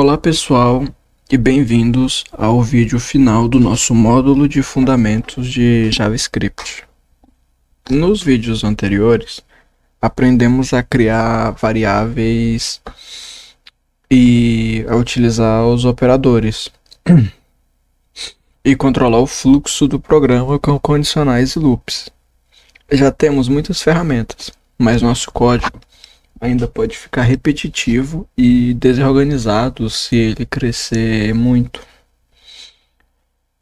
Olá pessoal e bem-vindos ao vídeo final do nosso módulo de fundamentos de JavaScript. Nos vídeos anteriores, aprendemos a criar variáveis e a utilizar os operadores e controlar o fluxo do programa com condicionais e loops. Já temos muitas ferramentas, mas nosso código ainda pode ficar repetitivo e desorganizado se ele crescer muito.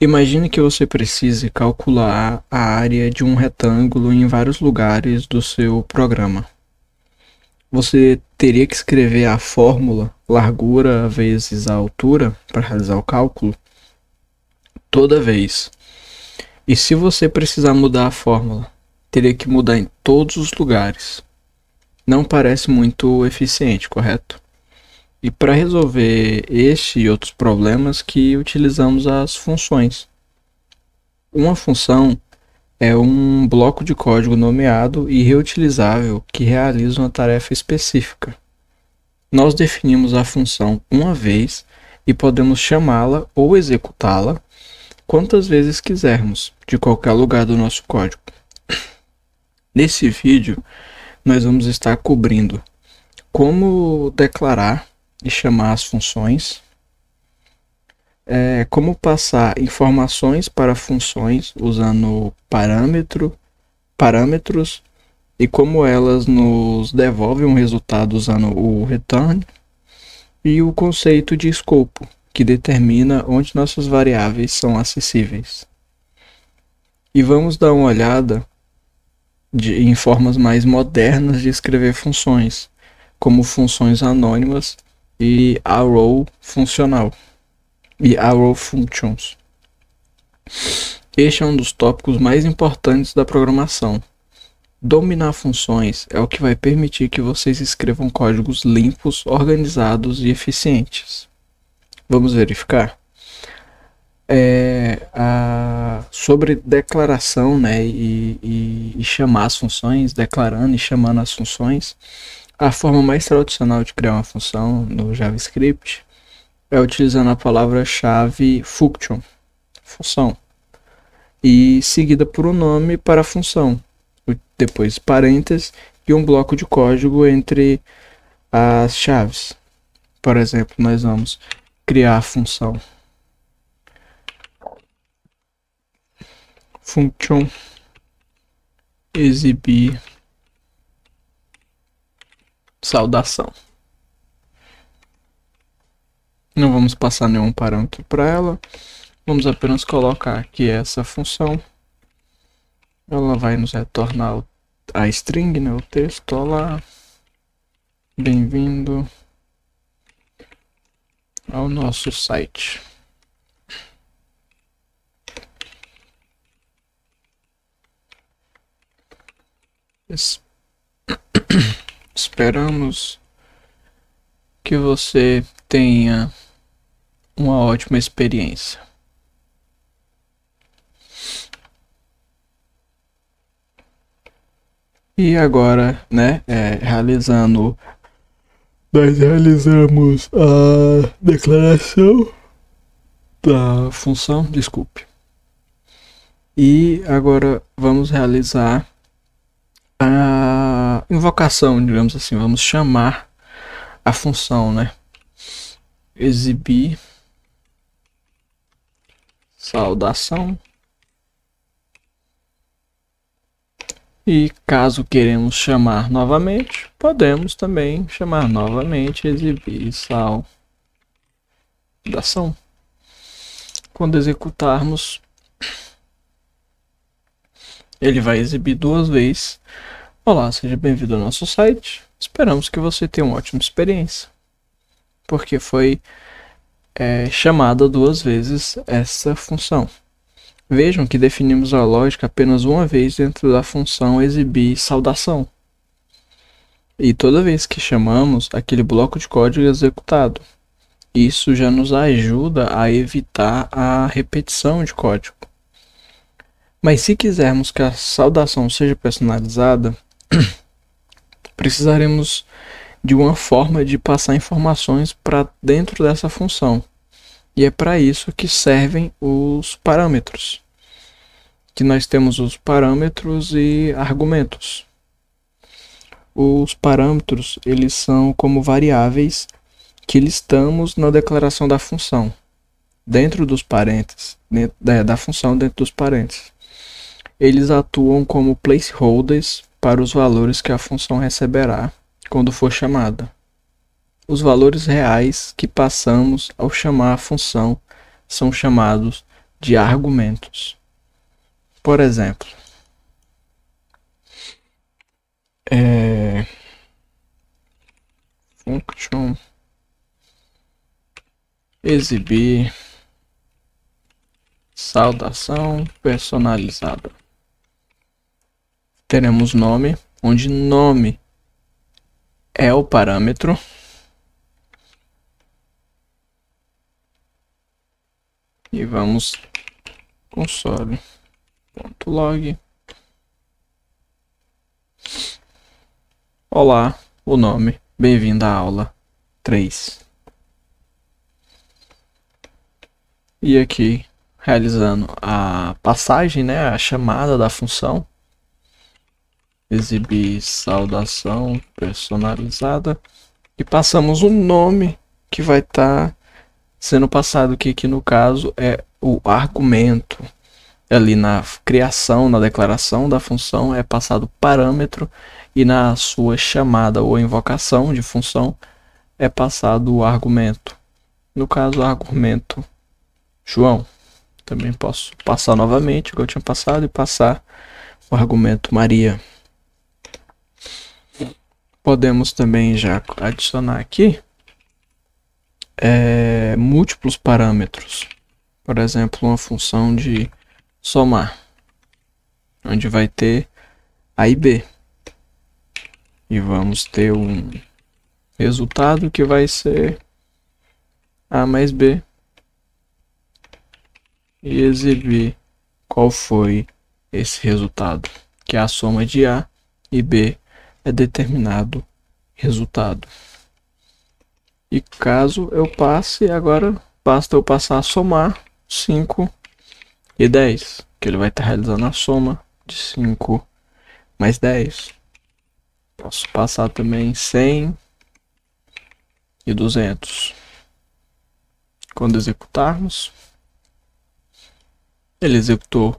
Imagine que você precise calcular a área de um retângulo em vários lugares do seu programa. Você teria que escrever a fórmula largura vezes a altura para realizar o cálculo toda vez. E se você precisar mudar a fórmula, teria que mudar em todos os lugares. Não parece muito eficiente, correto? E para resolver este e outros problemas que utilizamos as funções. Uma função é um bloco de código nomeado e reutilizável que realiza uma tarefa específica. Nós definimos a função uma vez e podemos chamá-la ou executá-la quantas vezes quisermos, de qualquer lugar do nosso código. Nesse vídeo, nós vamos estar cobrindo como declarar e chamar as funções, como passar informações para funções usando parâmetros e como elas nos devolvem um resultado usando o return, e o conceito de escopo, que determina onde nossas variáveis são acessíveis. E vamos dar uma olhada em formas mais modernas de escrever funções, como funções anônimas e arrow funcional e arrow functions. Este é um dos tópicos mais importantes da programação. Dominar funções é o que vai permitir que vocês escrevam códigos limpos, organizados e eficientes. Vamos verificar? Sobre declaração, né, e chamar as funções, declarando e chamando as funções, a forma mais tradicional de criar uma função no JavaScript é utilizando a palavra-chave function, função, e seguida por um nome para a função, depois parênteses e um bloco de código entre as chaves. Por exemplo, nós vamos criar a função function exibir saudação. Não vamos passar nenhum parâmetro para ela, vamos apenas colocar que essa função ela vai nos retornar a string, né, o texto. Olá, bem-vindo ao nosso site. Esperamos que você tenha uma ótima experiência. E agora, né, nós realizamos a declaração da função, desculpe. E agora vamos realizar a invocação, digamos assim, vamos chamar a função, né? Exibir saudação. E caso queremos chamar novamente, podemos também chamar novamente exibir saudação. Quando executarmos, ele vai exibir duas vezes. Olá, seja bem-vindo ao nosso site. Esperamos que você tenha uma ótima experiência, porque foi chamada duas vezes essa função. Vejam que definimos a lógica apenas uma vez dentro da função exibir saudação. E toda vez que chamamos, aquele bloco de código é executado. Isso já nos ajuda a evitar a repetição de código. Mas se quisermos que a saudação seja personalizada, precisaremos de uma forma de passar informações para dentro dessa função. E é para isso que servem os parâmetros. Que nós temos os parâmetros e argumentos. Os parâmetros, eles são como variáveis que listamos na declaração da função, dentro dos parênteses, da função dentro dos parênteses. Eles atuam como placeholders para os valores que a função receberá quando for chamada. Os valores reais que passamos ao chamar a função são chamados de argumentos. Por exemplo, function exibir saudação personalizada. Teremos nome, onde nome é o parâmetro. E vamos console.log. Olá, o nome. Bem-vindo à aula 3. E aqui, realizando a passagem, né, a chamada da função. Exibir saudação personalizada. E passamos o nome que vai estar sendo passado, que aqui no caso é o argumento. Ali na criação, na declaração da função é passado o parâmetro e na sua chamada ou invocação de função é passado o argumento. No caso, o argumento João. Também posso passar novamente, igual eu tinha passado, e passar o argumento Maria. Podemos também já adicionar aqui múltiplos parâmetros. Por exemplo, uma função de somar, onde vai ter A e B. E vamos ter um resultado que vai ser A mais B. E exibir qual foi esse resultado, que é a soma de A e B é determinado resultado. E caso eu passe, agora basta eu passar a somar 5 e 10, que ele vai estar realizando a soma de 5 mais 10. Posso passar também 100 e 200. Quando executarmos, ele executou: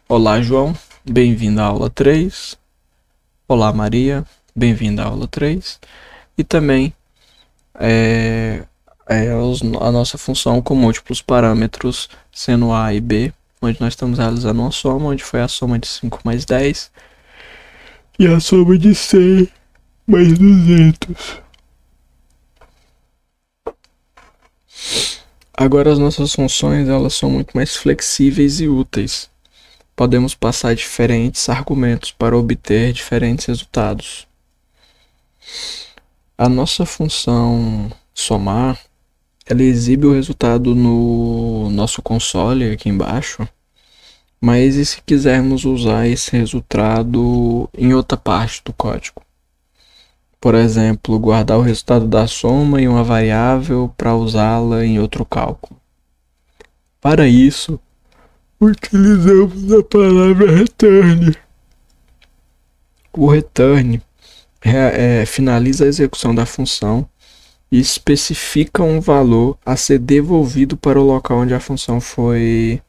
olá João, bem-vindo à aula 3. Olá Maria, bem-vinda à aula 3. E também a nossa função com múltiplos parâmetros, sendo A e B, onde nós estamos realizando uma soma, onde foi a soma de 5 mais 10 e a soma de 100 mais 200. Agora as nossas funções, elas são muito mais flexíveis e úteis. Podemos passar diferentes argumentos para obter diferentes resultados. A nossa função somar, ela exibe o resultado no nosso console aqui embaixo. Mas e se quisermos usar esse resultado em outra parte do código? Por exemplo, guardar o resultado da soma em uma variável para usá-la em outro cálculo. Para isso, utilizamos a palavra return. O return finaliza a execução da função e especifica um valor a ser devolvido para o local onde a função foi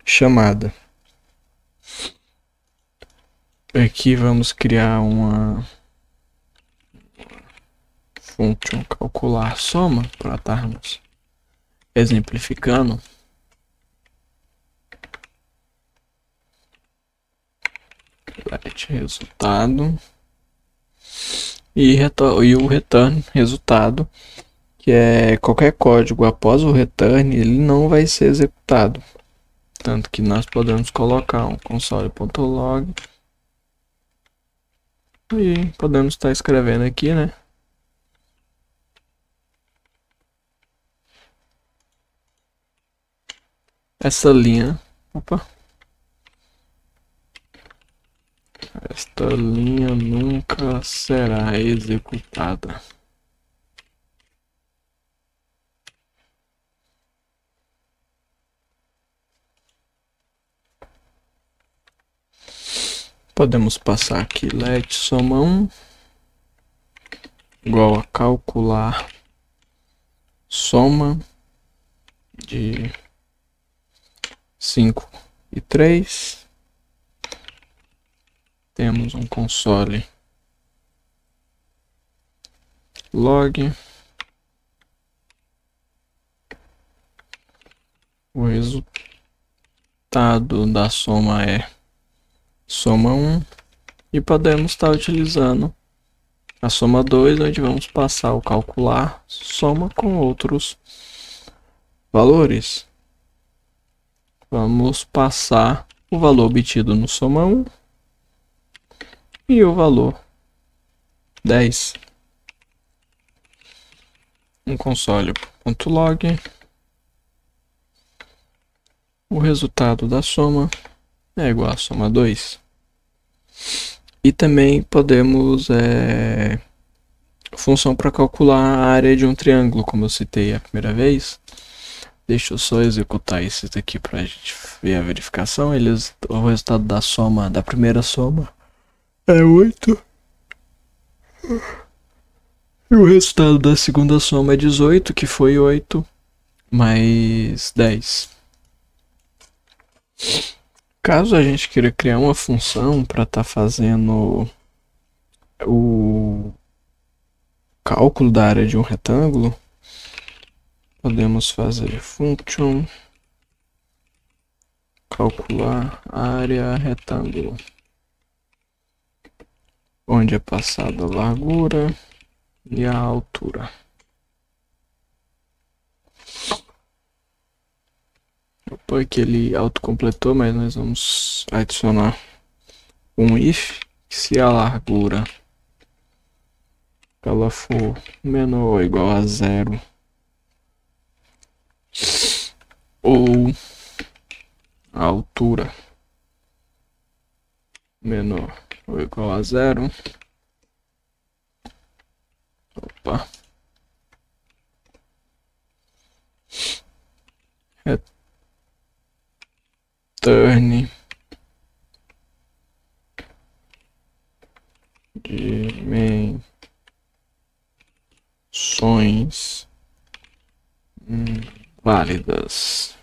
chamada. Aqui vamos criar uma function calcular soma para estarmos exemplificando. Let resultado e o return resultado, que é qualquer código após o return, ele não vai ser executado. Tanto que nós podemos colocar um console.log e podemos estar escrevendo aqui, né? Essa linha, Esta linha nunca será executada. Podemos passar aqui let soma 1 igual a calcular soma de 5 e 3. Temos um console log. O resultado da soma é soma 1. E podemos estar utilizando a soma 2, onde vamos passar o calcular soma com outros valores. Vamos passar o valor obtido no soma 1 e o valor 10. Um console.log. O resultado da soma é igual a soma 2. E também podemos função para calcular a área de um triângulo, como eu citei a primeira vez. Deixa eu só executar isso aqui para a gente ver a verificação. O resultado da soma, da primeira soma, é 8. E o resultado da segunda soma é 18, que foi 8 mais 10. Caso a gente queira criar uma função para estar fazendo o cálculo da área de um retângulo, podemos fazer function calcular área retângulo, onde é passada a largura e a altura. Opa, que ele autocompletou, mas nós vamos adicionar um if, que se a largura ela for menor ou igual a 0, ou a altura menor ou igual a 0, opa, return dimensões válidas.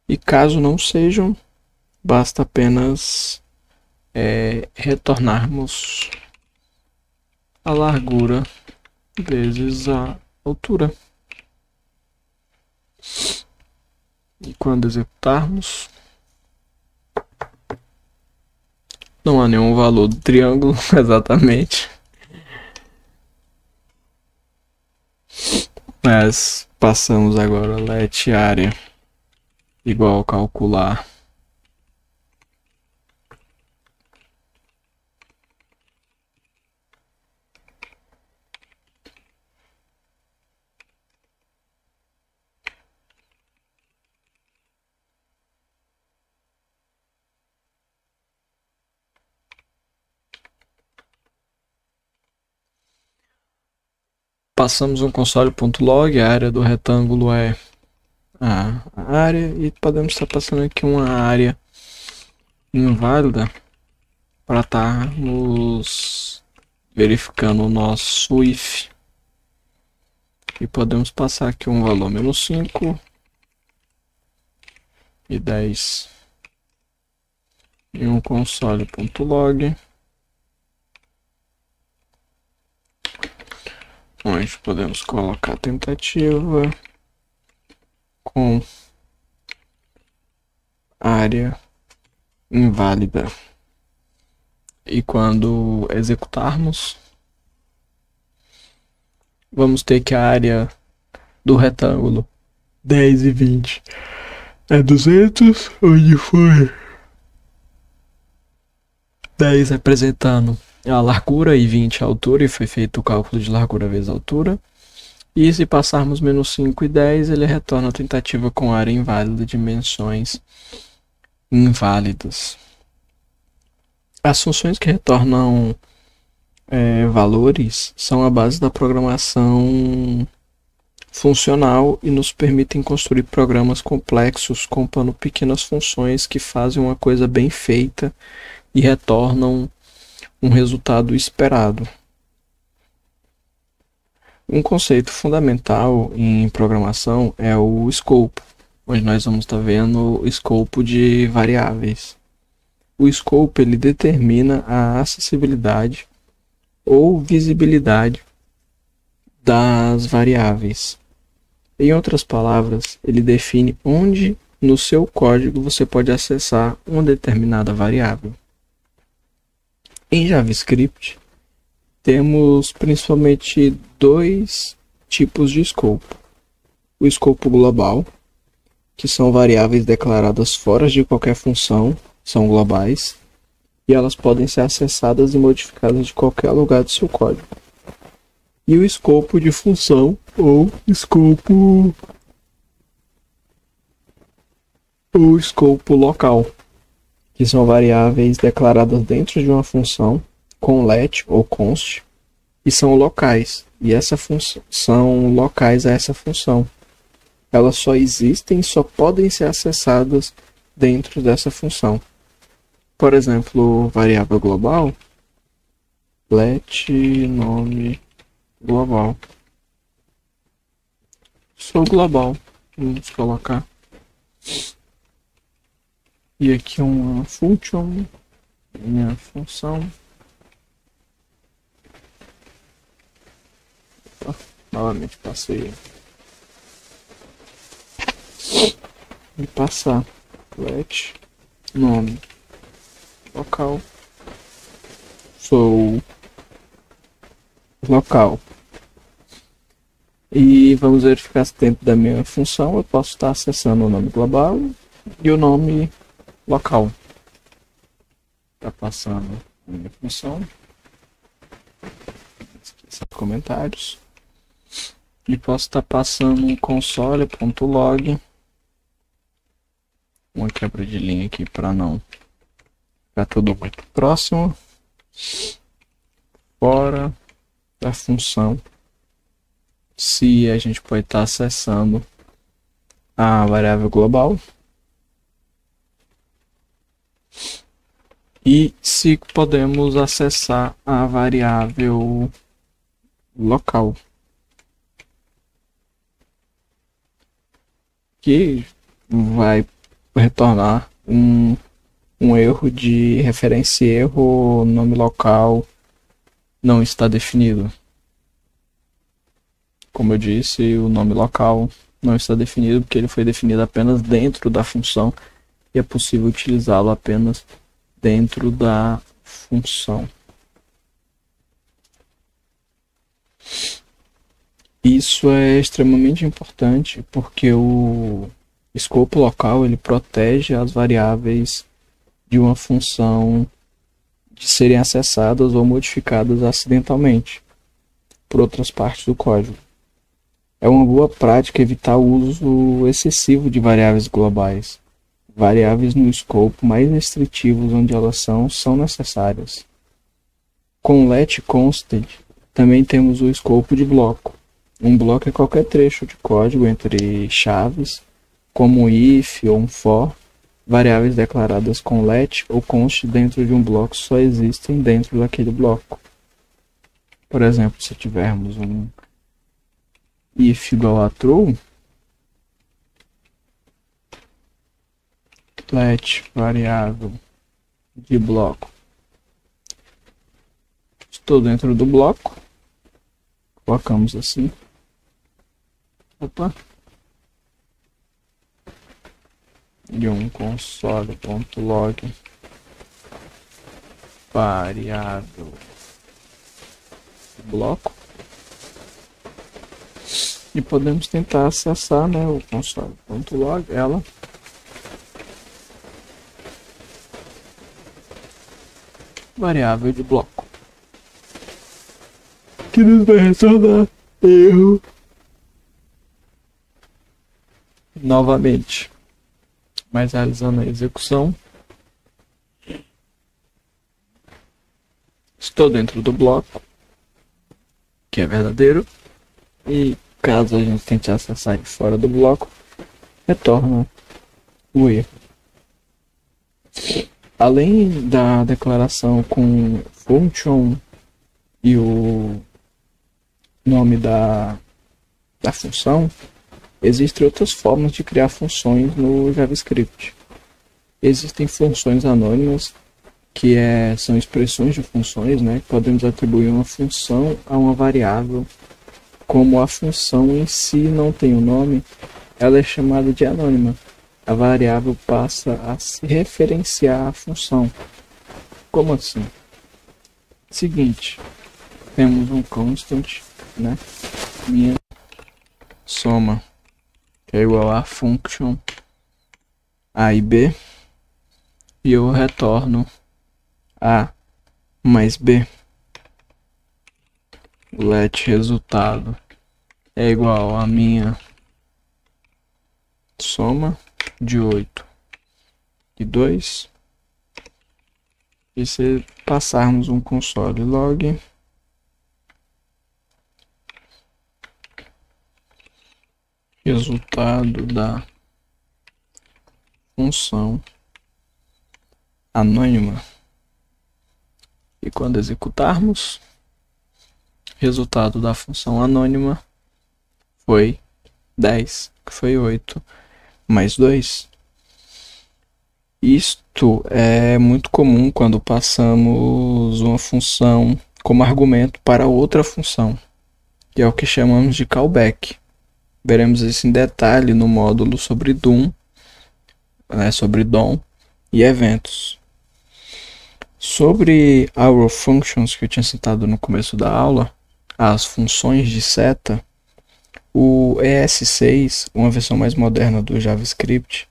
E caso não sejam, basta apenas retornarmos a largura vezes a altura. E quando executarmos, não há nenhum valor do triângulo exatamente, mas passamos agora let área igual a calcular passamos um console.log, a área do retângulo é a área, e podemos estar passando aqui uma área inválida para estarmos verificando o nosso if. E podemos passar aqui um valor menos 5 e 10 em um console.log, onde podemos colocar a tentativa com área inválida. E quando executarmos, vamos ter que a área do retângulo 10 e 20 é 200, onde foi 10 representando a largura e 20 a altura, e foi feito o cálculo de largura vezes altura. E se passarmos menos 5 e 10, ele retorna a tentativa com área inválida de dimensões inválidas. As funções que retornam valores são a base da programação funcional e nos permitem construir programas complexos compondo pequenas funções que fazem uma coisa bem feita e retornam um resultado esperado. Um conceito fundamental em programação é o escopo, onde nós vamos estar vendo o escopo de variáveis. O escopo ele determina a acessibilidade ou visibilidade das variáveis. Em outras palavras, ele define onde no seu código você pode acessar uma determinada variável. Em JavaScript, temos principalmente dois tipos de escopo. O escopo global, que são variáveis declaradas fora de qualquer função, são globais, e elas podem ser acessadas e modificadas de qualquer lugar do seu código. E o escopo de função, ou escopo local, que são variáveis declaradas dentro de uma função, com let ou const, e são locais, e essa função são locais a essa função. Elas só existem e só podem ser acessadas dentro dessa função. Por exemplo, variável global, let nome global. Sou global, vamos colocar. E aqui uma function, minha função. Novamente passei. E passar let nome local. Sou local. E vamos verificar se dentro da minha função eu posso estar acessando o nome global e o nome local. Está passando a minha função. Esqueça os comentários. E posso estar passando um console.log. Uma quebra de linha aqui para não ficar tudo muito próximo. Fora da função. Se a gente pode estar acessando a variável global. E se podemos acessar a variável local. Que vai retornar um erro de referência e erro, nome local não está definido. Como eu disse, o nome local não está definido porque ele foi definido apenas dentro da função e é possível utilizá-lo apenas dentro da função. Isso é extremamente importante porque o escopo local ele protege as variáveis de uma função de serem acessadas ou modificadas acidentalmente por outras partes do código. É uma boa prática evitar o uso excessivo de variáveis globais. Variáveis no escopo mais restritivos onde elas são necessárias. Com let constant também temos o escopo de bloco. Um bloco é qualquer trecho de código entre chaves, como um if ou um for. Variáveis declaradas com let ou const dentro de um bloco só existem dentro daquele bloco. Por exemplo, se tivermos um if igual a true, let variável de bloco. Estou dentro do bloco. Colocamos assim. Opa. De um console.log variável bloco. E podemos tentar acessar, né, o console.log, ela. Variável de bloco. Que nos vai retornar erro novamente, mas realizando a execução. Estou dentro do bloco, que é verdadeiro, e caso a gente tente acessar fora do bloco, retorna o erro. Além da declaração com function e o nome da função, existem outras formas de criar funções no JavaScript. Existem funções anônimas, que são expressões de funções, né? Podemos atribuir uma função a uma variável. Como a função em si não tem um nome, ela é chamada de anônima. A variável passa a se referenciar à função. Como assim? Seguinte, temos um constant, né? Minha soma, que é igual a function a e b, e eu retorno a mais b. Let resultado é igual a minha soma de 8 e 2. E se passarmos um console log, resultado da função anônima, e quando executarmos, resultado da função anônima foi 10, que foi 8 mais 2. Isto é muito comum quando passamos uma função como argumento para outra função, que é o que chamamos de callback. Veremos isso em detalhe no módulo sobre DOM, sobre DOM e eventos. Sobre arrow functions, que eu tinha citado no começo da aula, as funções de seta, o ES6, uma versão mais moderna do JavaScript,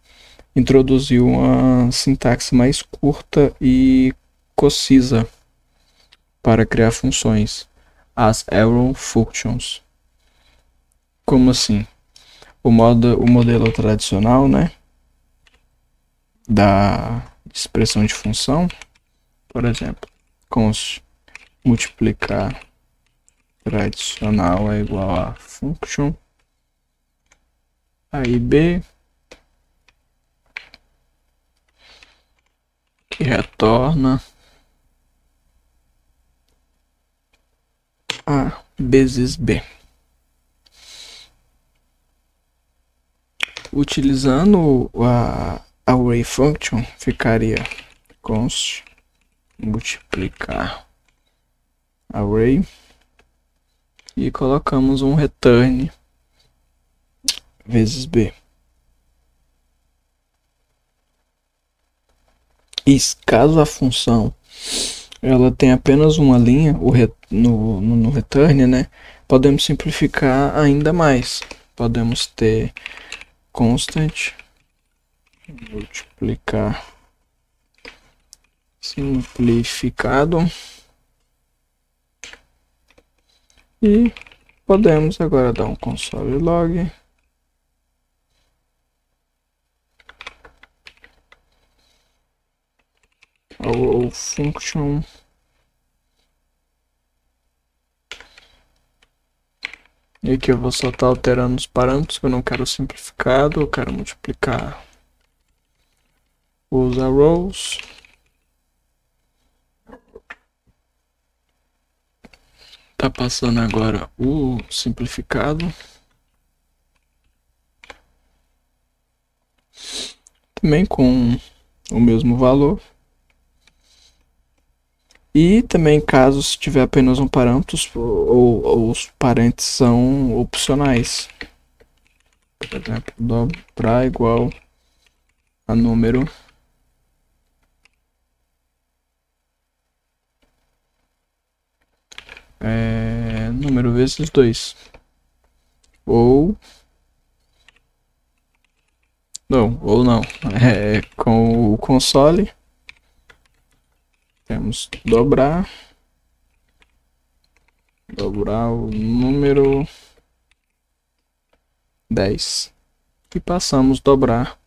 introduziu uma sintaxe mais curta e concisa para criar funções, as arrow functions. Como assim? O modelo tradicional, né, da expressão de função, por exemplo, const multiplicar tradicional é igual a function a e b, que retorna a vezes b. Utilizando a array function, ficaria const multiplicar array e colocamos um return vezes b. E caso a função ela tem apenas uma linha no return, né, podemos simplificar ainda mais. Podemos ter constant multiplicar simplificado e podemos agora dar um console log ou function e aqui eu vou só estar alterando os parâmetros, que eu não quero simplificado, eu quero multiplicar os arrows. Tá passando agora o simplificado. Também com o mesmo valor. E também caso se tiver apenas um parâmetro, ou os parênteses são opcionais. Por exemplo, dobrar igual a número número vezes 2. Ou não, com o console temos dobrar o número 10 e passamos a dobrar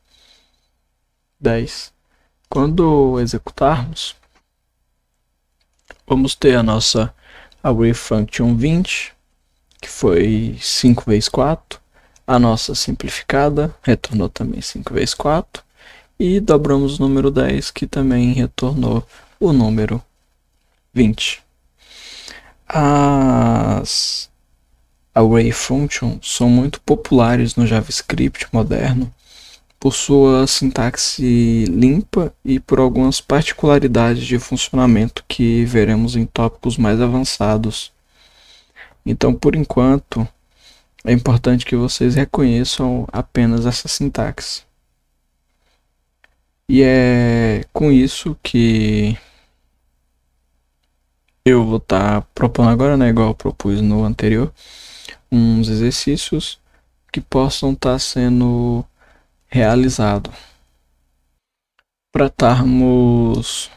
10. Quando executarmos, vamos ter a nossa array function 20, que foi 5 vezes 4. A nossa simplificada retornou também 5 vezes 4. E dobramos o número 10, que também retornou o número 20. As array functions são muito populares no JavaScript moderno por sua sintaxe limpa e por algumas particularidades de funcionamento que veremos em tópicos mais avançados. Então, por enquanto, é importante que vocês reconheçam apenas essa sintaxe. E é com isso que eu vou estar propondo agora, né, igual eu propus no anterior, uns exercícios que possam estar sendo realizados. Para estarmos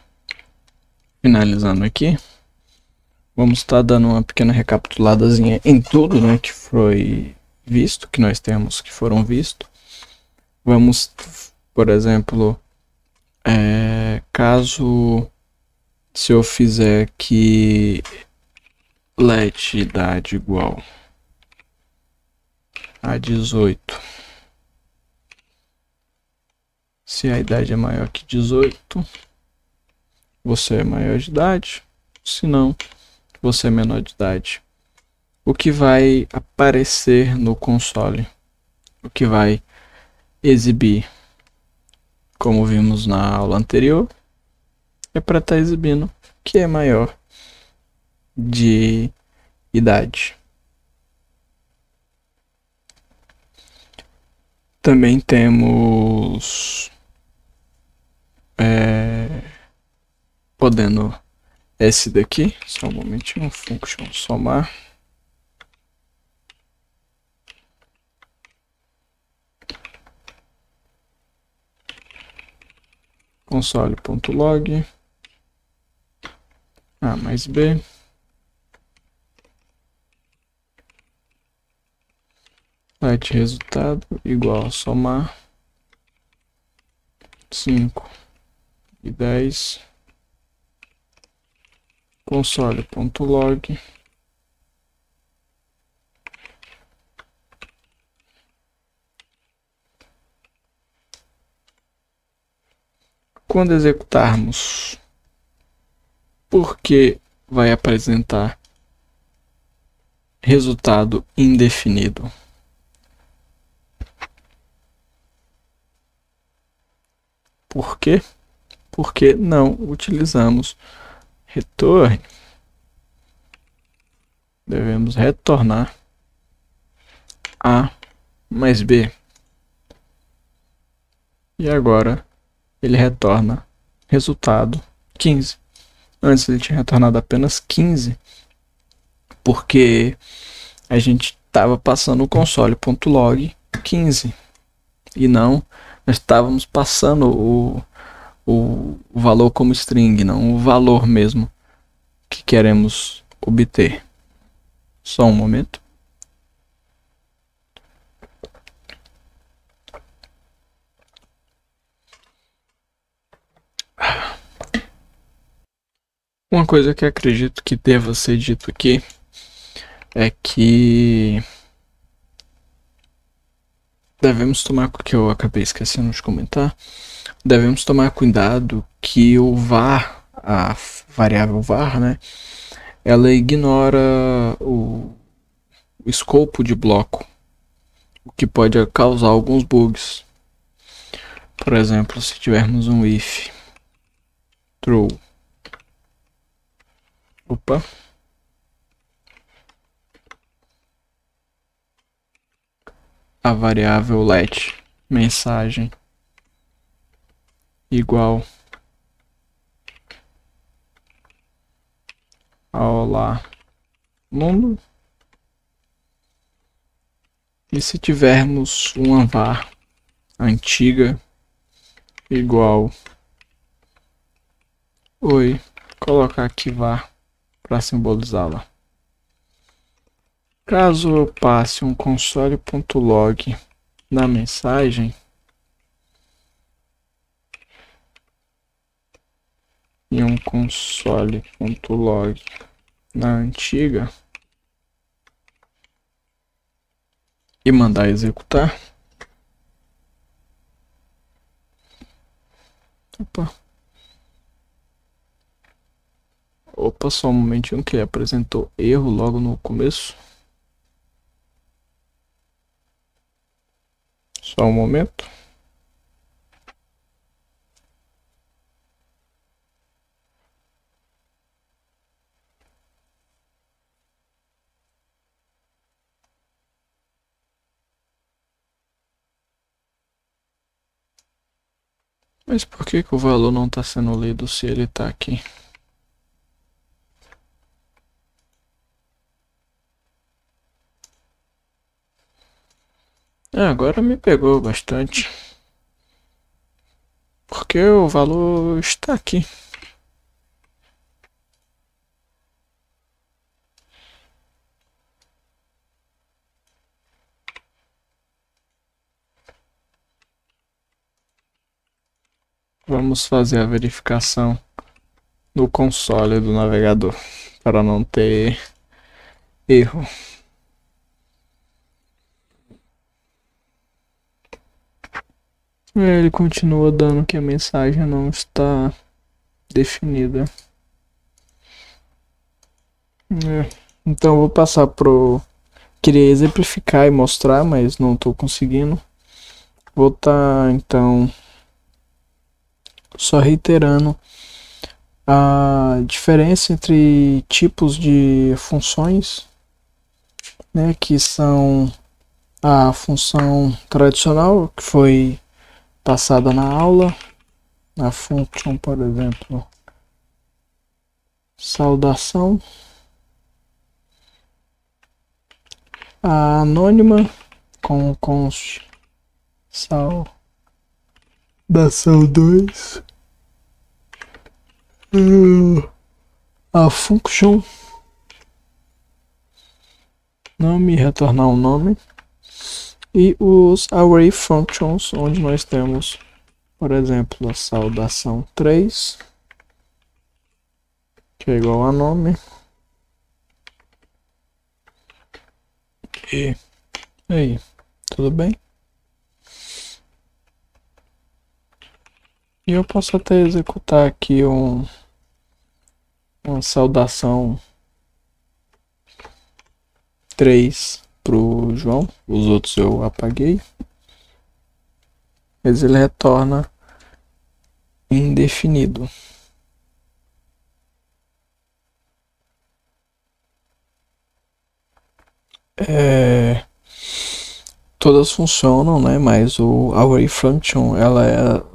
finalizando aqui, vamos estar dando uma pequena recapituladazinha em tudo, né, que foi visto, que nós temos que foram vistos. Vamos, por exemplo, caso se eu fizer que let idade igual a 18, se a idade é maior que 18, você é maior de idade, se não, você é menor de idade. O que vai aparecer no console, o que vai exibir, como vimos na aula anterior, é para estar exibindo que é maior de idade. Também temos podendo esse daqui, só um momentinho, function somar. Console.log A mais B let resultado igual a somar 5 e 10 console.log quando executarmos, porque vai apresentar resultado indefinido. Por quê? Porque não utilizamos return. Devemos retornar A mais B. E agora ele retorna resultado 15. Antes ele tinha retornado apenas 15, porque a gente estava passando o console.log 15 e não nós estávamos passando o valor como string, não o valor mesmo que queremos obter. Só um momento. Uma coisa que acredito que deva ser dito aqui é que devemos tomar, que eu acabei esquecendo de comentar, devemos tomar cuidado que o var, a variável var, né, ela ignora o escopo de bloco, o que pode causar alguns bugs. Por exemplo, se tivermos um if true, a variável let mensagem igual a olá mundo, e se tivermos uma var antiga igual oi, colocar aqui var para simbolizá-la. Caso eu passe um console.log na mensagem em um console.log na antiga e mandar executar. Opa, só um momentinho que ele apresentou erro logo no começo. Só um momento. Mas por que o valor não está sendo lido se ele está aqui? Agora me pegou bastante. Porque o valor está aqui. Vamos fazer a verificação no console do navegador para não ter erro. Ele continua dando que a mensagem não está definida. Então eu vou passar pro... Queria exemplificar e mostrar, mas não estou conseguindo. Vou estar então só reiterando a diferença entre tipos de funções, né, que são a função tradicional que foi passada na aula, a função, por exemplo, saudação, a anônima com const saudação 2, a function nome, retornar um nome, e os array functions, onde nós temos, por exemplo, a saudação 3, que é igual a nome, e aí, tudo bem? E eu posso até executar aqui uma saudação 3 pro João, os outros eu apaguei, mas ele retorna indefinido. Todas funcionam, né? Mas o array function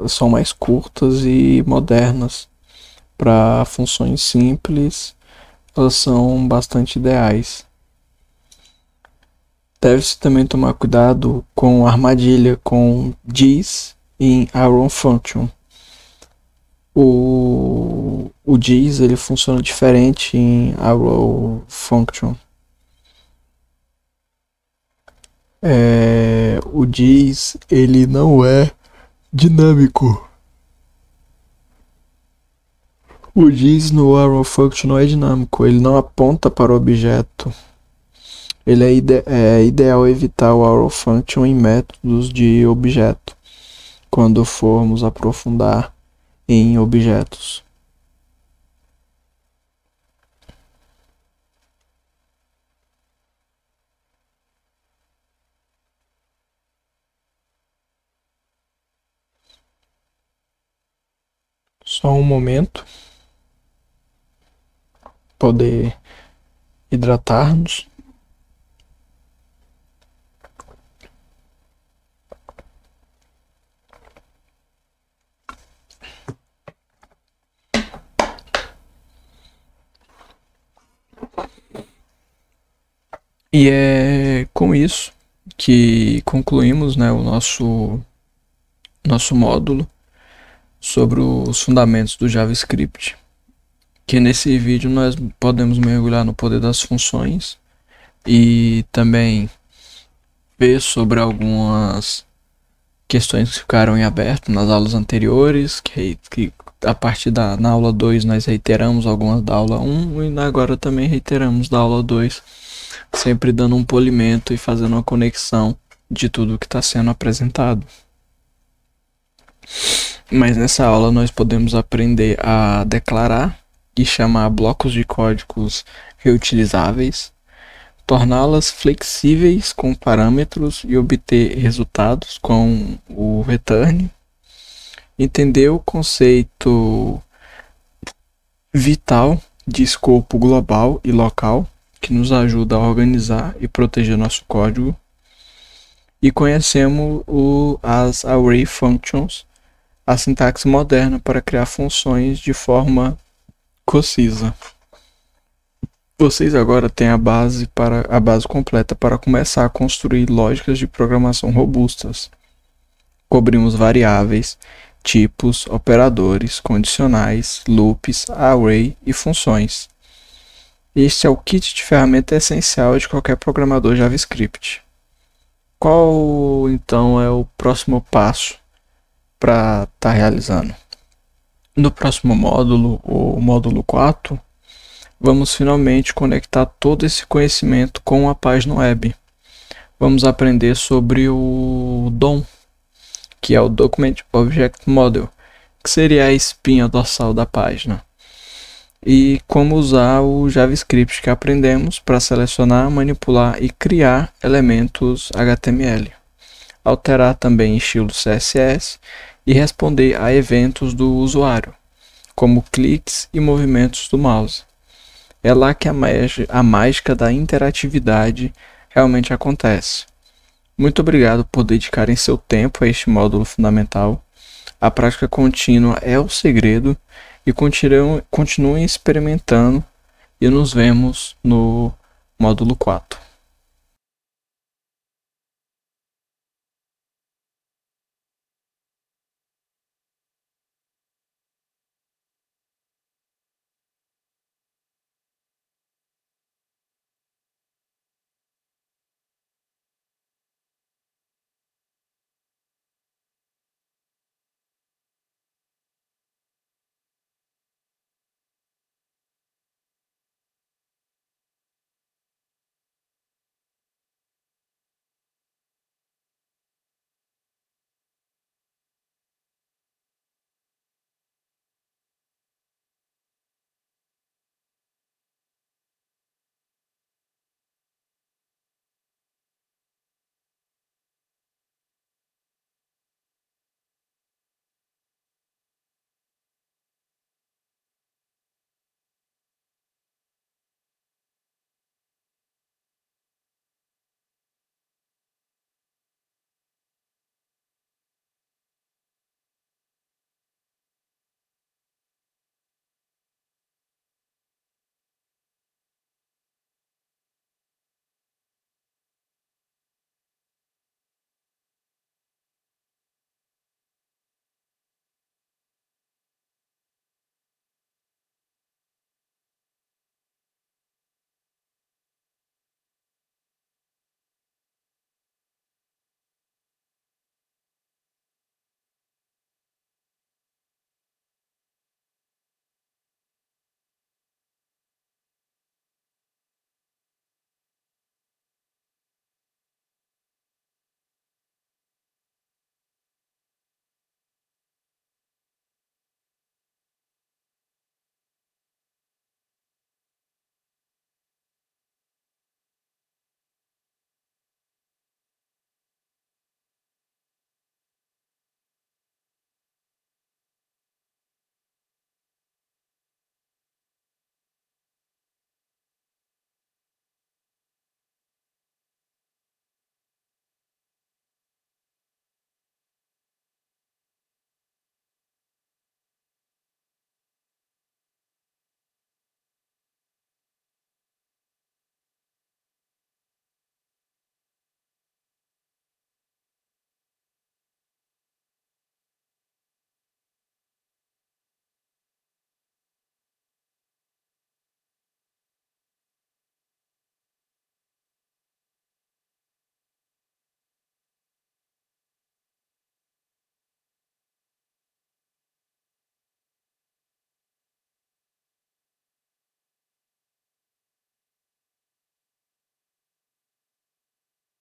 são mais curtas e modernas. Para funções simples, elas são bastante ideais. Deve-se também tomar cuidado com armadilha com this em array function. O this ele funciona diferente em array function. O this ele não é dinâmico. O this no array function não é dinâmico, ele não aponta para o objeto. Ele é ideal evitar o array function em métodos de objeto, quando formos aprofundar em objetos. Só um momento. Poder hidratar-nos. E é com isso que concluímos, né, o nosso módulo sobre os fundamentos do JavaScript. Que nesse vídeo nós podemos mergulhar no poder das funções e também ver sobre algumas questões que ficaram em aberto nas aulas anteriores, que a partir na aula 2 nós reiteramos algumas da aula 1 e agora também reiteramos da aula 2, sempre dando um polimento e fazendo uma conexão de tudo que está sendo apresentado. Mas nessa aula nós podemos aprender a declarar e chamar blocos de códigos reutilizáveis, torná-las flexíveis com parâmetros e obter resultados com o return, entender o conceito vital de escopo global e local, que nos ajuda a organizar e proteger nosso código, e conhecemos as Array Functions, a sintaxe moderna para criar funções de forma concisa. Vocês agora têm a base completa para começar a construir lógicas de programação robustas. Cobrimos variáveis, tipos, operadores, condicionais, loops, array e funções. Este é o kit de ferramenta essencial de qualquer programador JavaScript. Qual então é o próximo passo para estar realizando? No próximo módulo, o módulo 4, vamos finalmente conectar todo esse conhecimento com a página web. Vamos aprender sobre o DOM, que é o Document Object Model, que seria a espinha dorsal da página. E como usar o JavaScript que aprendemos para selecionar, manipular e criar elementos HTML. Alterar também estilo CSS e responder a eventos do usuário, como cliques e movimentos do mouse. É lá que a mágica da interatividade realmente acontece. Muito obrigado por dedicarem seu tempo a este módulo fundamental. A prática contínua é o segredo e continuem experimentando e nos vemos no módulo 4.